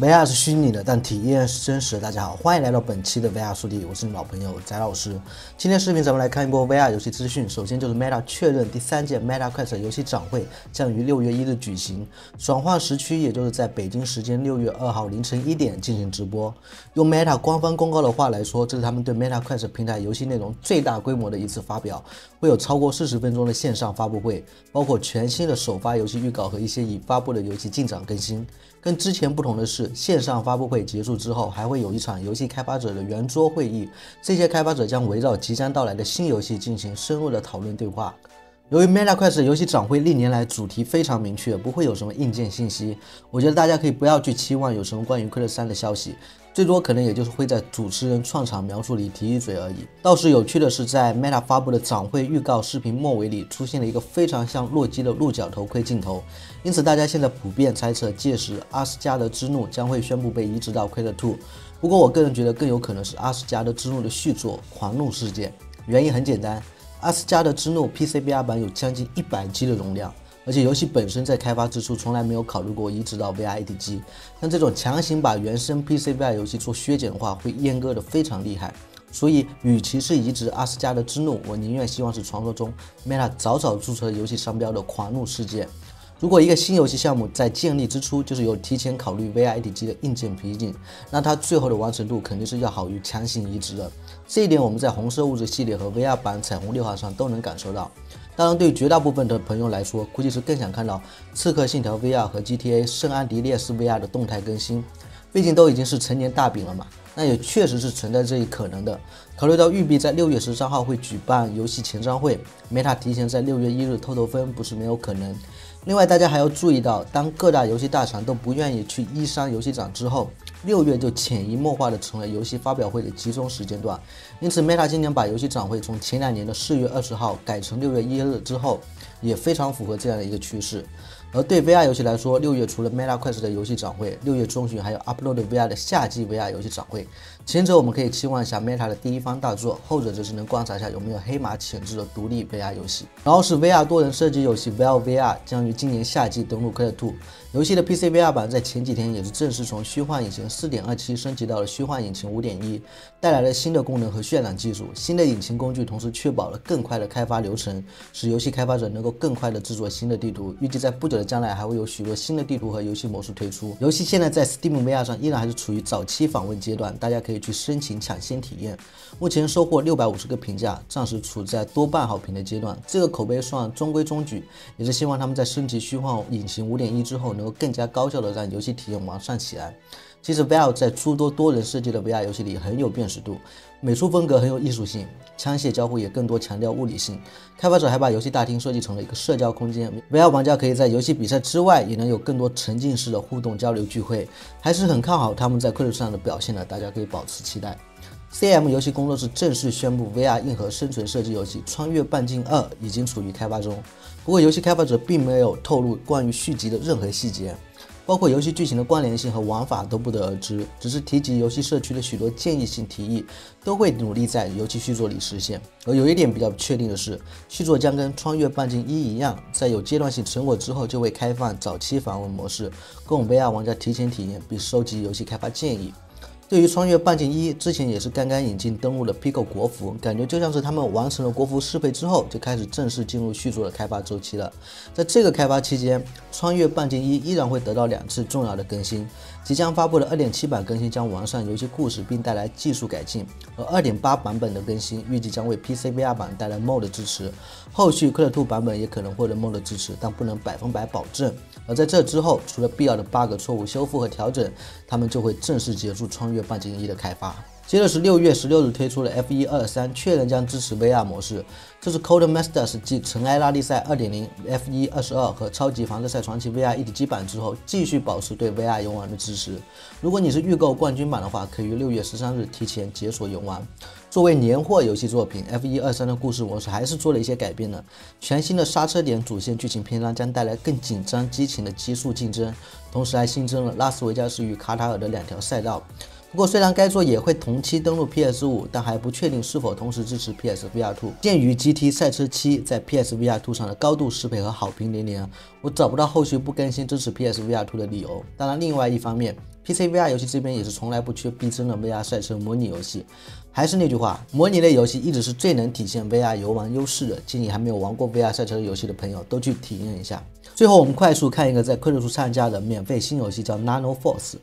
VR 是虚拟的，但体验是真实的。大家好，欢迎来到本期的 VR 速递，我是你们老朋友翟老师。今天视频咱们来看一波 VR 游戏资讯。首先就是 Meta 确认第3届 Meta Quest 游戏展会将于6月1日举行，转换时区也就是在北京时间6月2号凌晨1点进行直播。用 Meta 官方公告的话来说，这是他们对 Meta Quest 平台游戏内容最大规模的一次发表，会有超过40分钟的线上发布会，包括全新的首发游戏预告和一些已发布的游戏进展更新。跟之前不同的是，线上发布会结束之后，还会有一场游戏开发者的圆桌会议，这些开发者将围绕即将到来的新游戏进行深入的讨论对话。由于 Meta Quest 游戏展会历年来主题非常明确，不会有什么硬件信息，我觉得大家可以不要去期望有什么关于《Quest 3》的消息，最多可能也就是会在主持人创场描述里提一嘴而已。倒是有趣的是，在 Meta 发布的展会预告视频末尾里出现了一个非常像洛基的鹿角头盔镜头，因此大家现在普遍猜测，届时阿斯加德之怒将会宣布被移植到 Quest 2。不过我个人觉得更有可能是阿斯加德之怒的续作《狂怒事件》，原因很简单。阿斯加德之怒 PCVR 版有将近100G 的容量，而且游戏本身在开发之初从来没有考虑过移植到 VR ATG， 但这种强行把原生 PCVR 游戏做削减的话，会阉割的非常厉害。所以，与其是移植阿斯加德之怒，我宁愿希望是传说中 Meta 早早注册游戏商标的狂怒事件。如果一个新游戏项目在建立之初就是有提前考虑 VR ATG 的硬件瓶颈，那它最后的完成度肯定是要好于强行移植的。这一点我们在红色物质系列和 VR 版彩虹6号上都能感受到。当然，对于绝大部分的朋友来说，估计是更想看到刺客信条 VR 和 GTA 圣安迪列斯 VR 的动态更新，毕竟都已经是成年大饼了嘛。那也确实是存在这一可能的。考虑到育碧在6月13号会举办游戏前瞻会 ，Meta 提前在6月1日透分不是没有可能。另外，大家还要注意到，当各大游戏大厂都不愿意去E3游戏展之后，6月就潜移默化的成为游戏发表会的集中时间段。因此 ，Meta 今年把游戏展会从前2年的4月20号改成6月1日之后，也非常符合这样的一个趋势。而对 VR 游戏来说，6月除了 Meta Quest 的游戏展会，6月中旬还有 Upload VR 的夏季 VR 游戏展会。前者我们可以期望一下 Meta 的第一方大作，后者则是能观察一下有没有黑马潜质的独立 VR 游戏。然后是 VR 多人射击游戏 Valve VR 将于今年夏季登陆 Quest 2。游戏的 PC VR 版在前几天也是正式从虚幻引擎 4.27 升级到了虚幻引擎 5.1， 带来了新的功能和渲染技术。新的引擎工具同时确保了更快的开发流程，使游戏开发者能够更快的制作新的地图。预计在不久的将来还会有许多新的地图和游戏模式推出。游戏现在在 Steam VR 上依然还是处于早期访问阶段，大家可以去申请抢先体验。目前收获650个评价，暂时处在多半好评的阶段，这个口碑算中规中矩，也是希望他们在升级虚幻引擎 5.1 之后能够更加高效的让游戏体验完善起来。其实 Valve 在诸多多人设计的 VR 游戏里很有辨识度，美术风格很有艺术性，枪械交互也更多强调物理性。开发者还把游戏大厅设计成了一个社交空间 ，VR 玩家可以在游戏比赛之外也能有更多沉浸式的互动交流聚会，还是很看好他们在 Quest 上的表现的，大家可以保持期待。CM 游戏工作室正式宣布 VR 硬核生存射击游戏《穿越半径2》已经处于开发中，不过游戏开发者并没有透露关于续集的任何细节。包括游戏剧情的关联性和玩法都不得而知，只是提及游戏社区的许多建议性提议都会努力在游戏续作里实现。而有一点比较确定的是，续作将跟《穿越半径1》一样，在有阶段性成果之后就会开放早期访问模式，供 VR 玩家提前体验并收集游戏开发建议。对于《穿越半径1》，之前也是刚刚引进登陆了 Pico 国服，感觉就像是他们完成了国服适配之后，就开始正式进入续作的开发周期了。在这个开发期间，《穿越半径1》依然会得到2次重要的更新。即将发布的 2.7 版更新将完善游戏故事并带来技术改进，而 2.8 版本的更新预计将为 PC VR 版带来 MOD 支持，后续 Quest 2版本也可能获得 MOD 支持，但不能100%保证。而在这之后，除了必要的 bug 错误修复和调整，他们就会正式结束穿越半径1的开发。接着是6月16日推出了 F123，确认将支持 VR 模式。这是 Codemasters 继尘埃拉力赛 2.0、F122 和超级房车赛传奇 VR 1.7版之后，继续保持对 VR 游玩的支持。如果你是预购冠军版的话，可以于6月13日提前解锁游玩。作为年货游戏作品 ，F123 的故事模式还是做了一些改变的。全新的刹车点主线剧情篇章将带来更紧张激情的极速竞争，同时还新增了拉斯维加斯与卡塔尔的2条赛道。不过虽然该作也会同期登陆 PS5，但还不确定是否同时支持 PSVR2。鉴于 GT 赛车7在 PSVR2 上的高度适配和好评连连，我找不到后续不更新支持 PSVR2 的理由。当然，另外一方面 ，PC VR 游戏这边也是从来不缺逼真的 VR 赛车模拟游戏。还是那句话，模拟类游戏一直是最能体现 VR 游玩优势的。建议还没有玩过 VR 赛车游戏的朋友都去体验一下。最后，我们快速看一个在快乐书上架的免费新游戏，叫 Nano Force。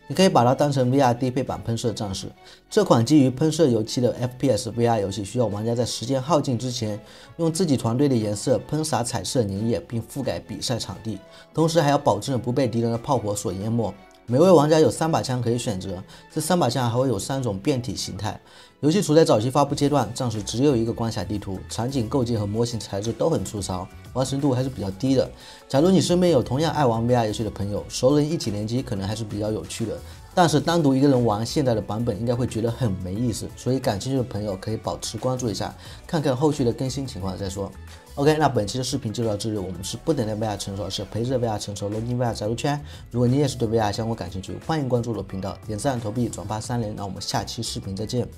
你可以把它当成 VR 低配版喷射战士。这款基于喷射油漆的 FPS VR 游戏，需要玩家在时间耗尽之前，用自己团队的颜色喷洒彩色粘液，并覆盖比赛场地，同时还要保证不被敌人的炮火所淹没。每位玩家有3把枪可以选择，这3把枪还会有3种变体形态。游戏处在早期发布阶段，暂时只有一个关卡地图，场景构建和模型材质都很粗糙，完成度还是比较低的。假如你身边有同样爱玩 VR 游戏的朋友，熟人一起联机可能还是比较有趣的。但是单独一个人玩现在的版本应该会觉得很没意思，所以感兴趣的朋友可以保持关注一下，看看后续的更新情况再说。OK， 那本期的视频就到这里。我们是不等待 VR 成熟，而是陪着 VR 成熟，龙进 VR 宅入圈。如果你也是对 VR 相关感兴趣，欢迎关注我的频道，点赞、投币、转发3连。那我们下期视频再见。